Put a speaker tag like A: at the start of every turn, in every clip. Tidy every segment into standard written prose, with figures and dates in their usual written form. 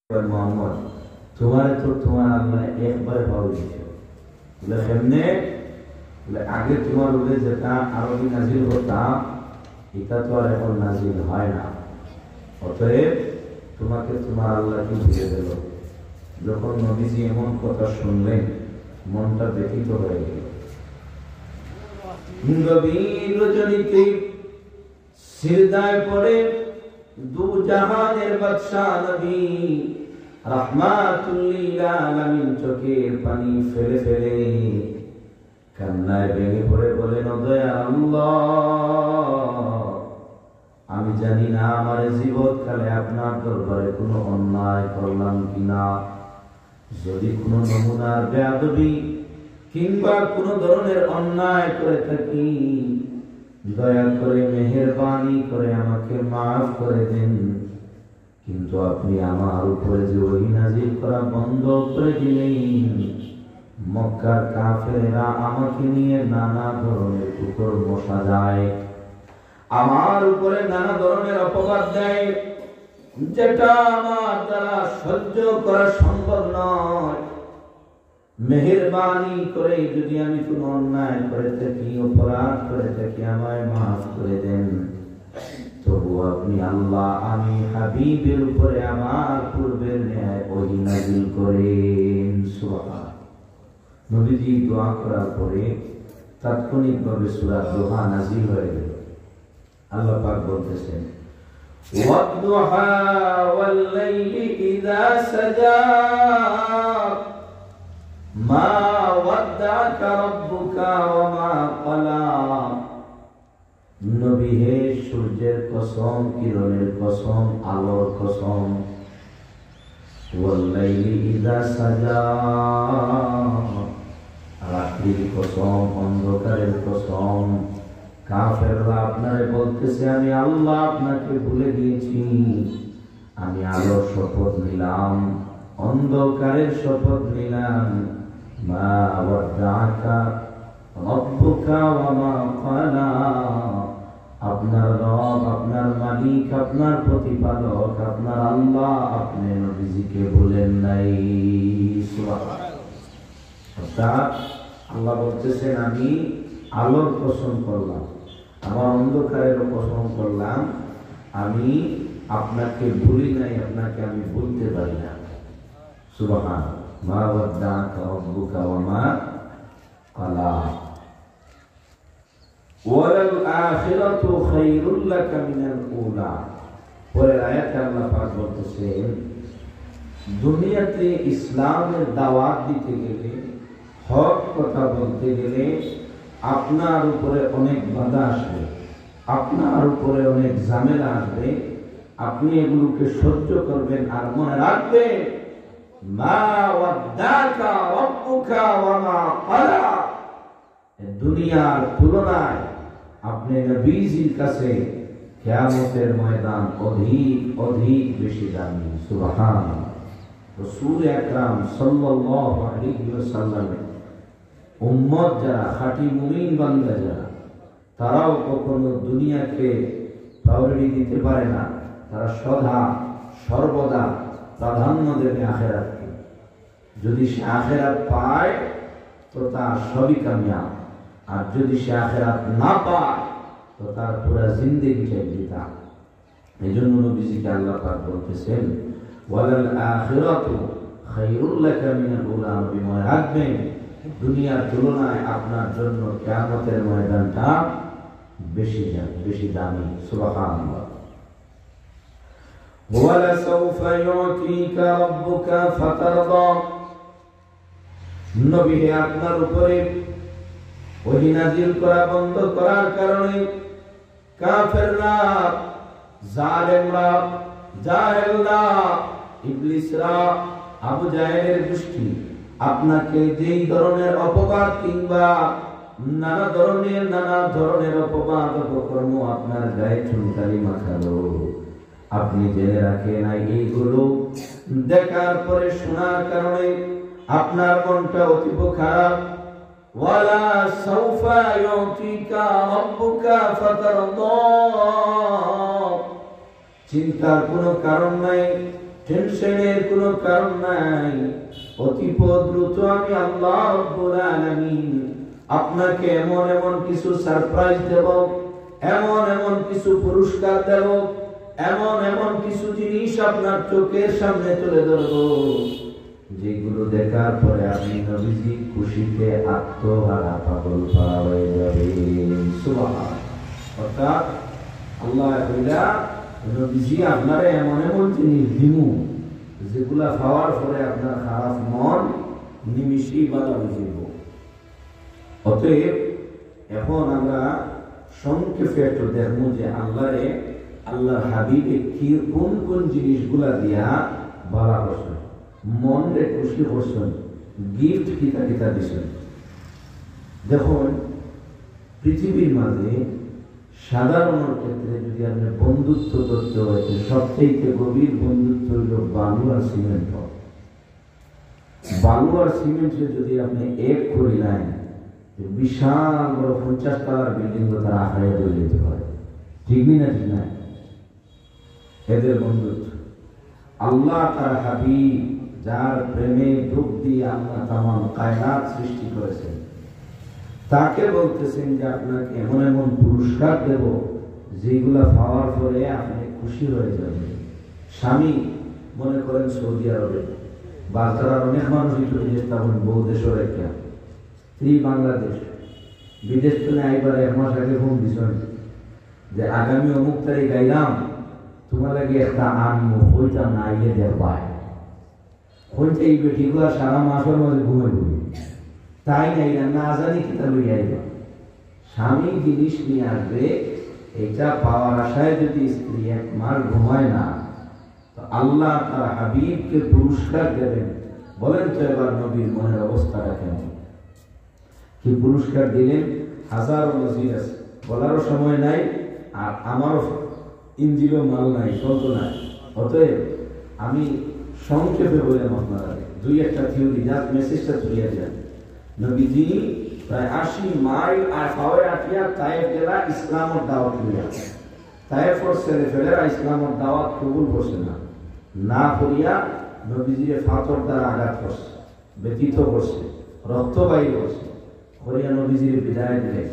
A: मोहम्मद तुम्हारे तो तुम्हारा अल्लाह एक बार पाओ दिए बोले हमने बोले आगे तुम्हारे उधर जता आरोपी नाजिल होता इतना तो और एक नाजिल है ना অতএব তোমাকে তোমার আল্লাহকে ভুলে দিল যখন নবীজি এমন কথা শুনলেন মনটা ব্যথিত হয়ে গেল গভীর রজনীতে সিজদায় পড়ে দু জাহানের বাদশা নবী রাহমাতুল লিল আলামিন চোখের পানি ফেলে ফেলে কান্নায় ভেঙে পড়ে বলেন ও দয়ার আল্লাহ আমি জানি না আমার জীবৎকালে আপনার দরবারে কোনো অন্যায় করলাম কিনা যদি কোনো নমুনার বেয়াদবি কিংবা কোনো ধরনের অন্যায় করে থাকি দয়া করে মেহেরবানি করে আমাকে মাফ করে দেন কিন্তু আপনি আমার উপরে যে ওহী নাযিল করা বন্ধ করে দিলেন মক্কার কাফেররা আমাকে নিয়ে নানা ধরনের কুকর্ম সাজায় আমার উপরে নানা ধরনের অপবাদ দেয় যেটা আমার দ্বারা সহ্য করা সম্ভব নয় মেহেরবানি করে যদি আমি কোনো অন্যায় করে থাকি অপরাধ করে থাকি আমায় মাফ করে দেন তবু আপনি আল্লাহ আমি হাবিবের উপরে আমার পূর্বের ন্যায় ওহী নাযিল করেন সুবহান নবীজি দোয়া করার পরে তাৎক্ষণিকভাবে সূরা দোহা নাযিল হয়ে গেল আল্লাহ পাক বলতেছেন ওয়াদুহা ওয়াল লাইলি ইযা সাজা মা ওয়াদ্দাকা রাব্বুকা ওয়া মা ক্বালা নবী হে সূর্যের কসম কিরণের কসম আলোর কসম ওয়াল লাইলি ইযা সাজা রাত্রির কসম অন্ধকারের কসম কাফেররা আপনারে বলতেছে আমি আল্লাহ আপনাকে ভুলে গিয়েছি আমি আলোর শপথ নিলাম অন্ধকারের শপথ নিলাম মা ওয়াদাকা রাব্বুকা ওয়া মা ক্বালা আপনার রব আপনার মালিক আপনার প্রতিপালক আপনার আল্লাহ আপনি নবীজিকে ভুলেন নাই সুবহানাল্লাহ আল্লাহ বলতেছেন আমি আলোর কসম করলাম আমার অন্ধকারের কসম করলাম আমি আপনাকে ভুলি নাই আপনাকে আমি ভুলতে পারি না সুবহান মা ওয়াদাকা রাব্বুকা ওয়া মা ক্বালা ওয়ালাল আখিরাতু খায়রুল লাকা মিনাল উলা পরের আয়াতে আল্লাহ পাক বলতেছেন দুনিয়াতে ইসলামের দাওয়াত দিতে গেলে হক কথা বলতে গেলে আপনার উপরে অনেক বাধা আসবে আপনার উপরে অনেক ঝামেলা আসবে আপনি এগুলোকে সহ্য করবেন আর মনে রাখবেন মা ওয়াদাকা রাব্বুকা ওয়া মা ক্বালা দুনিয়ার তুলনায় আপনি নবীজির কাছে কিয়ামতের ময়দান অধিক অধিক বেশি দামি সুবহানাল্লাহ রাসূল আকরাম সাল্লাল্লাহু আলাইহি ওয়াসাল্লাম উম্মত যারা খাঁটি মুমিন বান্দা যারা তারাও কখনো দুনিয়াকে প্রায়োরিটি দিতে পারে না তারা সদা সর্বদা প্রাধান্য দেবে আখিরাতকে যদি সে আখিরাত পায় তো তার সবই কামিয়াব আর যদি সে আখিরাত না পায় তো তার পুরো জিন্দেগিটাই বৃথা এজন্য নবীজিকে আল্লাহ পাক বলতেছেন ওয়ালাল আখিরাতু খায়রুল লাকা মিনাল উলা নবী মনে রাখবেন দুনিয়ার তুলনায় আপনার জন্য কিয়ামতের ময়দানটা বেশি দামি সুবহানাল্লাহ ওয়ালা সাউফা ইউতিকা রাব্বুকা ফাতারদা নবী হে আপনার উপরে ওহী নাযিল করা বন্ধ করার কারণে কাফেররা জালেমরা জাহেলরা ইবলিসরা আবু জাহেলের গোষ্ঠী আপনাকে যেই ধরনের অপবাদ কিংবা নানা ধরনের অপবাদ অপকর্ম আপনার গায়ে চুনকালি মাখালো আপনি জেনে রাখেন এইগুলো দেখার পরে শোনার কারণে আপনার মনটা অতীব খারাপ ওয়ালা সাউফা ইউতিকা রাব্বুকা ফাতারদা চিন্তার কোনো কারণ নাই টেনশনের কোনো কারণ নাই। অতি দ্রুত আমি আল্লাহ রাব্বুল আলামিন আপনাকে এমন এমন কিছু সারপ্রাইজ দেব, এমন এমন কিছু পুরস্কার দেব, এমন এমন কিছু জিনিস আপনার চোখের সামনে তুলে ধরব, যেগুলো দেখার পরে আপনি নবীজি খুশিতে আত্মহারা পাগল পারা হয়ে যাবে। সুবহান। অর্থাৎ আল্লাহ কইলা নবীজি আপনারে এমন এমন জিনিস দিমু যেগুলা পাওয়ার পরে আপনার খারাপ মন নিমিষেই বাধা হয়ে যাব। অতএব এখন আমরা সংক্ষেপে একটু দেখবো যে আল্লাহর হাবিবে কি কোন কোন জিনিসগুলা দিয়া বলা করছেন, মনরে খুশি করছেন, গিফট কিতা কিতা দিচ্ছেন। দেখুন, পৃথিবীর মাঝে সাধারণের ক্ষেত্রে যদি আপনি বন্ধুত্ব করতে হয়, সবথেকে গভীর বন্ধুত্ব হইল বালু আর সিমেন্ট। বালু আর সিমেন্টে যদি আপনি এক করে নেন, বিশাল বড় 50 তলার বিল্ডিং তারা আঁকড়াইয়া দিয়ে যেতে পারে। ঠিক না? ঠিক না? এদের বন্ধুত্ব। আল্লাহ তার হাবিব, যার প্রেমে ডুব দিয়ে আল্লাহ তামাম কায়নাত সৃষ্টি করেছেন, তাকে বলতেছেন যে আপনাকে এমন এমন পুরস্কার দেব যেগুলা পাওয়ার পরে আপনি খুশি হয়ে যাবেন। স্বামী মনে করেন সৌদি আরবে বা তারা অনেক মানুষ বিদেশ, তখন বহু দেশের একটা স্ত্রী বাংলাদেশ, বিদেশ থেকে আইবার 1 মাস আগে ফোন দিছেন যে আগামী অমুক তারিখ গাইলাম, তোমার লাগে একটা আনবো, ওইটা না আইলে দেখবাই। ওইটা এই বেটিগুলা সারা মাসের মাঝে ঘুমে ঘুমি, তাই নাই না জানি কিতা লইয়া আইবা। স্বামী জিনিস নিয়ে আসবে, এটা পাওয়ার আশায় যদি স্ত্রী 1 মাস ঘুমায় না, তো আল্লাহ তার হাবিবকে পুরস্কার দেবেন। বলেন তো এবার নবীর মনের অবস্থাটা কেমন? কি পুরস্কার দিলেন? হাজারো নজির আছে, বলারও সময় নাই, আর আমারও ইঞ্জিনও মাল নাই, চলত নাই। অতএব আমি সংক্ষেপে বললাম আপনারা 2-1টা থিওরি, যার মেসেজটা তুলিয়া যান। নবীজি প্রায় 80 মাইল আর পাওয়ার আটিয়া তায়েফ জেলা ইসলামের দাওয়াত লইয়া। তায়েফের ছেলে ফেলেরা ইসলামের দাওয়াত কবুল করছে না, না করিয়া নবীজির ফাতর দ্বারা আঘাত করছে, ব্যতীত করছে, রক্ত বাইর করছে, করিয়া নবীজির বিদায় দিলে।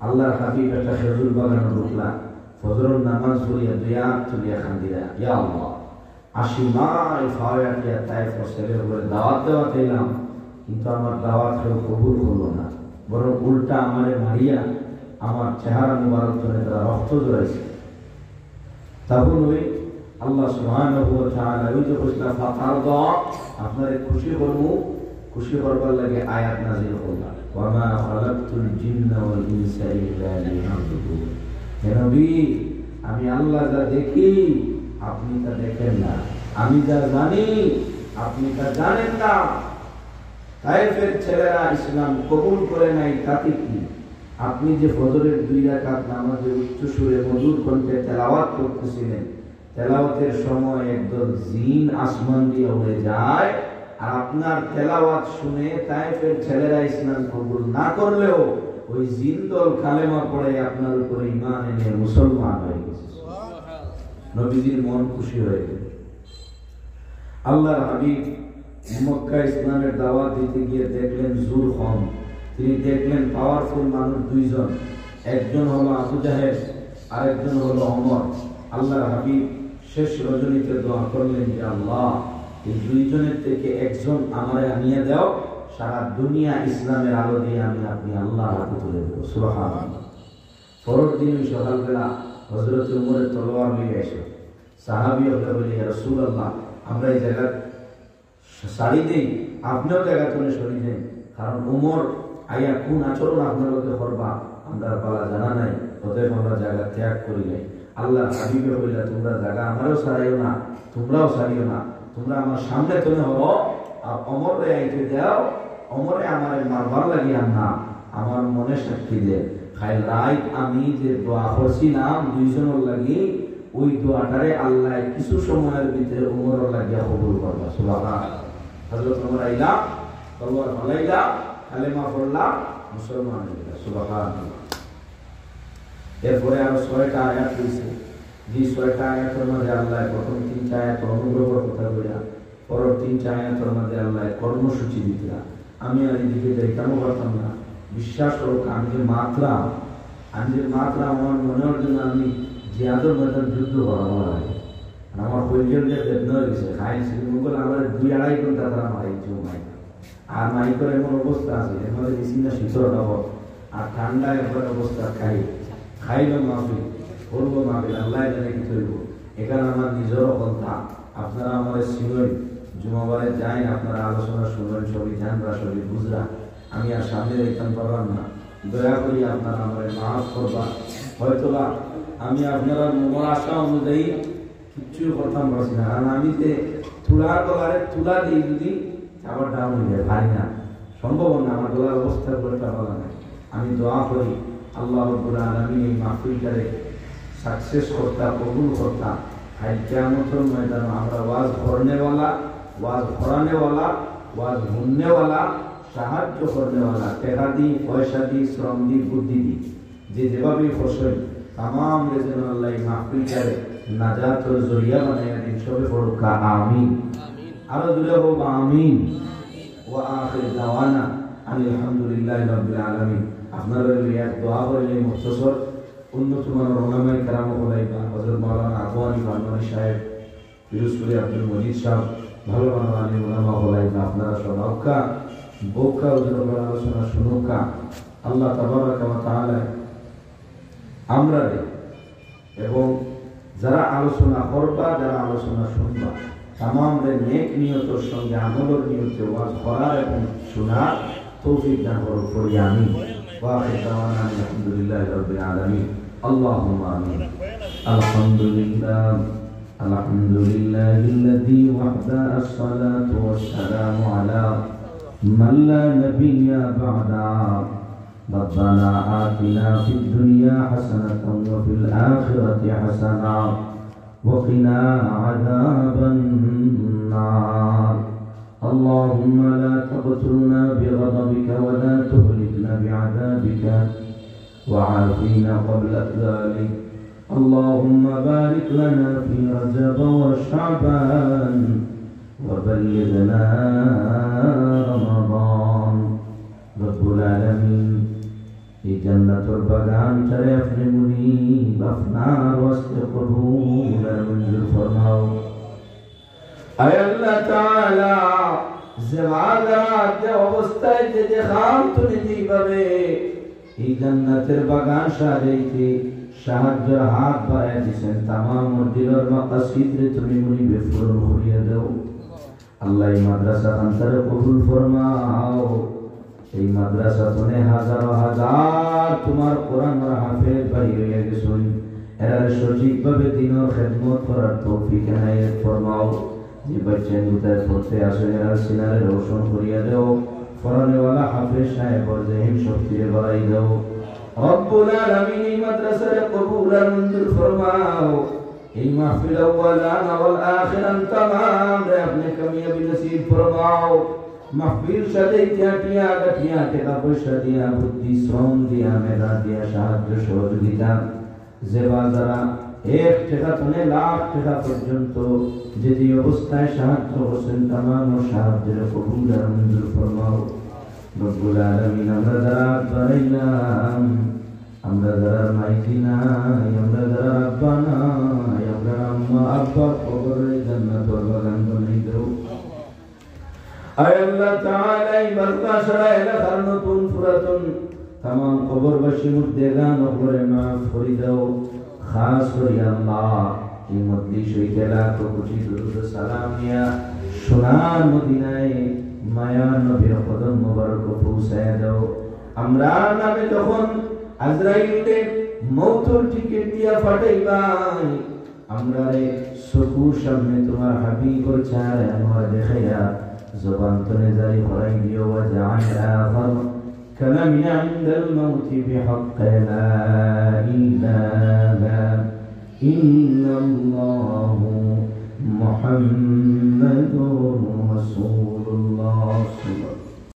A: আল্লাহর হাবিব একটা খেজুর বাগানে ঢুকলা, ফজরের নামাজ পড়িয়া দুয়া তুলিয়া খান্দিরা, ইয়া আল্লাহ 80 মাইল পাওয়ার আটিয়া তায়েফের ছেলের উপরে দাওয়াত দেওয়া দিলাম, কিন্তু আমার দাওয়াত কেউ কবুল করলো না, বরং উল্টা আমারে মারিয়া আমার চেহারা মুবারক ধরে তারা রক্ত জড়াইছে। তখন ওই আল্লাহ সুবহানাহু ওয়া তাআলা ওই যে কইলা ফাতারদা, আপনারে খুশি করব, খুশি করবার লাগে আয়াত নাযিল করলাম, ওয়া মা খালাকতুল জিন্না ওয়াল ইনসা ইল্লা লিয়াবুদুন। হে নবী, আমি আল্লাহ যা দেখি আপনি তা দেখেন না, আমি যা জানি আপনি তা জানেন না। তায়েফের ছেলেরা ইসলাম কবুল করে নাই, তাতে কি? আপনি যে ফজরের 2 রাকাত নামাজে উচ্চ সুরে মধুর কণ্ঠে তেলাওয়াত করতেছিলেন, তেলাওয়াতের সময় একদল জিন আসমান দিয়ে উড়ে যায়, আর আপনার তেলাওয়াত শুনে তায়েফের ছেলেরা ইসলাম কবুল না করলেও ওই জিন দল কালেমা পড়ে আপনার উপরে ঈমান এনে মুসলমান হয়ে গেছে। নবীজির মন খুশি হয়ে গেল। আল্লাহর হাবিব মক্কা ইসলামের দাওয়াত দিতে গিয়ে দেখলেন যুলকম, তিনি দেখলেন পাওয়ারফুল মানুষ 2 জন, একজন হলো আবু জাহেল, আরেকজন হলো ওমর। আল্লাহর হাবিব শেষ রজনীতে দোয়া করলেন যে আল্লাহ, এই 2 জনের থেকে একজন আমারে আনিয়ে দাও, সারা দুনিয়া ইসলামের আলো দিয়ে আমি আপনি আল্লাহর হাতে তুলে দেব। সুবহানাল্লাহ। পরের দিন সকালবেলা হযরত ওমরের তলোয়ার নিয়ে এসে সাহাবী হলে বলে, ইয়া রাসূলুল্লাহ, আমরা এই জায়গা সারি দেই, আপনিও জায়গা তুলে সরি দেন, কারণ ওমর আইয়া কোন আচরণ আপনাদেরকে করবা আমরা পালা জানা নাই, অতএব আমরা জায়গা ত্যাগ করি নাই। আল্লাহ হাবিবে বললা, তোমরা জায়গা আমারও সারাইও না, তোমরাও সারিও না, তোমরা আমার সামনে তুমি হবো, আর ওমরে আইতে দাও, ওমরে আমার মারবার লাগিয়া না, আমার মনে সাক্ষী দে খাই রাইট আমি যে দোয়া করছিলাম 2 জনের লাগি, ওই দোয়াটারে আল্লাহ কিছু সময়ের ভিতরে ওমরের লাগিয়া কবুল করবা। সুবহানাল্লাহ। হযরত ওমর আইলা, তলোয়ার ফালাইলা, কালেমা পড়লা, মুসলমান হইলা। সুবহানাল্লাহ। এরপরে আরো 6টা আয়াত হইছে, যে 6টা আয়াতের মধ্যে আল্লাহ প্রথম 3টা আয়াত অনুগ্রহের কথা বলা, পরের 3টা আয়াতের মধ্যে আল্লাহ কর্মসূচি দিতরা। আমি আর এদিকে যাইতামও পারতাম না। বিশ্বাস করো, আমি যে মাত্রা আমার মনে হল না আমি জিয়াদর ময়দান যুদ্ধ করাবো লাগে। আমার পরিচয় বেদনা হয়ে গেছে। খাই শ্রীমঙ্গল আমার 2-2.5 ঘন্টা তারা মারাইছে মাইক। আর মাইকের এমন অবস্থা আছে, এর মধ্যে বেশি না শীতল খবর আর ঠান্ডা একবার অবস্থা খাইল মাহফিল করবো মাহফিল, আল্লাহ জানে কি করব। এখানে আমার নিজেরও কথা, আপনারা আমার সিনই জুমাবারে যাই, আপনারা আলোচনা শুনবেন, সবই ধ্যানরা সবই বুঝরা। আমি আর সামনে যাইতাম পারলাম না, দয়া করি আপনারা আমার মাফ করবা। হয়তোবা আমি আপনারা মনের আশা অনুযায়ী কিচ্ছু কথা বলছি না, কারণ আমি যে তুলার ডলারে তুলা দিই যদি আবার ডাউন হয়ে যায়, ভাই না সম্ভব না, আমার ডলার অবস্থা করে পারলাম না। আমি দোয়া করি আল্লাহ রাব্বুল আলামিন এই মাহফিলটারে সাকসেস করতা, কবুল করতা। আজ কিয়ামতের ময়দানে আমরা ওয়াজ করনেওয়ালা, ওয়াজ করানেওয়ালা, ওয়াজ শুননেওয়ালা, সাহায্য করনেওয়ালা, টাকা দি, পয়সা দি, শ্রম দি, বুদ্ধি দি, যে যেভাবে ফসল তাম রেজন আল্লাহ এই মাহফিলটারে নাজাতের জরিয়া বানাইয়া দিন। সবে পড়ুকা আমিন, আরো দূরে হোক আমিন। ওয়া আখির দাওয়ানা আলহামদুলিল্লাহি রাব্বিল আলামিন। আপনারা এক দোয়া করলে মুখতসর উন্নত মানের ওলামায়ে কেরাম বলাইবা, হযরত মাওলানা আবু হানিফ আল-মানি সাহেব, পিরোজপুরি আব্দুল মজিদ সাহেব, ভালো ভালো আলিম ওলামা বলাইবা। আপনারা সবাইকা বোকা ওদের আলোচনা শুনুকা। আল্লাহ তাবারাকা ওয়া তাআলা আমরা এবং যারা আলোচনা করবা, যারা আলোচনা শুনবা, তামামদের নেক নিয়তের সঙ্গে আমলের নিয়তে ওয়াজ করার এবং শোনার তৌফিক দান করি আমি। ওয়া আখির দাওয়ানা আলহামদুলিল্লাহি রাব্বিল আলামিন। আল্লাহুম্মা আমিন। আলহামদুলিল্লাহিল্লাযী ওয়াহদা আসসালাতু ওয়াসসালামু আলা মান লা নাবিয়্যা বা'দা। ربنا آتنا في الدنيا حسنة وفي الآخرة حسنة وقنا عذاب النار. اللهم لا تقتلنا بغضبك ولا تهلكنا بعذابك وعافنا قبل ذلك. اللهم بارك لنا في رجب وشعبان وبلغنا رمضان. رب العالمين এই জান্নাতুল বাগান চারে আপনি মুনিব আপনার ওয়াস্তে কবুল আর মঞ্জুর ফরমাও। আয় আল্লাহ তাআলা জাওয়ালাত অবস্থায় যে দেখাম তুমি যেভাবে এই জান্নাতের বাগান সাজাইতে সাহায্যের হাত বাড়ায় দিয়েছেন, তামাম দিলের মাকাসিদে তুমি মুনিবে পূরণ করিয়া দাও। আল্লাহ এই মাদ্রাসা আন্তরে কবুল ফরমাও। এই মাদ্রাসা শুনে হাজার হাজার তোমার কোরআন আর হাফেজ ভাই হয়ে গেছেন, এরা সঠিকভাবে দিনের খেদমত করার তৌফিক এনায়েত ফরমাও। যে বাচ্চা দুটায় পড়তে আসে এরা সিনারে রোশন করিয়া দাও। ফরনেওয়ালা হাফেজ সাহেবর জহিম শক্তিরে বাড়াই দাও। রব্বুল আলামিন এই মাদ্রাসার কবুল আর মঞ্জুর ফরমাও। এই মাহফিল আউয়ালান ওয়াল আখিরান তামাম রে আপনি কামিয়াবি নসিব ফরমাও। মাহফিল সাজাইতে টিয়া গাঠিয়া টাকা পয়সা দিয়া, বুদ্ধি শ্রম দিয়া, মেধা দিয়া, সাহায্য সহযোগিতা, যেবা যারা 1 টাকা থেকে লাখ টাকা পর্যন্ত যে যে অবস্থায় সাহায্য করছেন তামাম সাহায্যের কবুল আর মঞ্জুর ফরমাও। রব্বুল আলামিন আমরা যারা বানাইলাম, আমরা যারা মাইকি নাই, আমরা যারা আব্বা নাই, আমরা আম্মা আব্বা কবরে জান্নাতুল বাগান বানাই দাও। আয় আল্লাহ তাআলা এই বারকাশরা এলাকার নতুন পুরাতন तमाम কবরবাসী মুর্দেগান ওপরে মাফ করে দাও। খাস করে আল্লাহ এই মজলিস হইতে লাখ কোটি দরুদ সালাম নিয়া সোনার মদিনায় মায়ার নবীর কদম মোবারক পৌঁছায় দাও। আমরা নামে যখন আজরাইলকে মওতের টিকিট দিয়া ফাটাইবাই, আমরা চকুর সামনে তোমার হাবিবের চেহারা আমরা দেখাইয়া জবান তনে জারি করাই দিও। ওয়াজআল আখির কালামিনা ইনদাল মাউত বিহক লা ইলাহা ইল্লাল্লাহু মুহাম্মাদুর রাসূলুল্লাহ।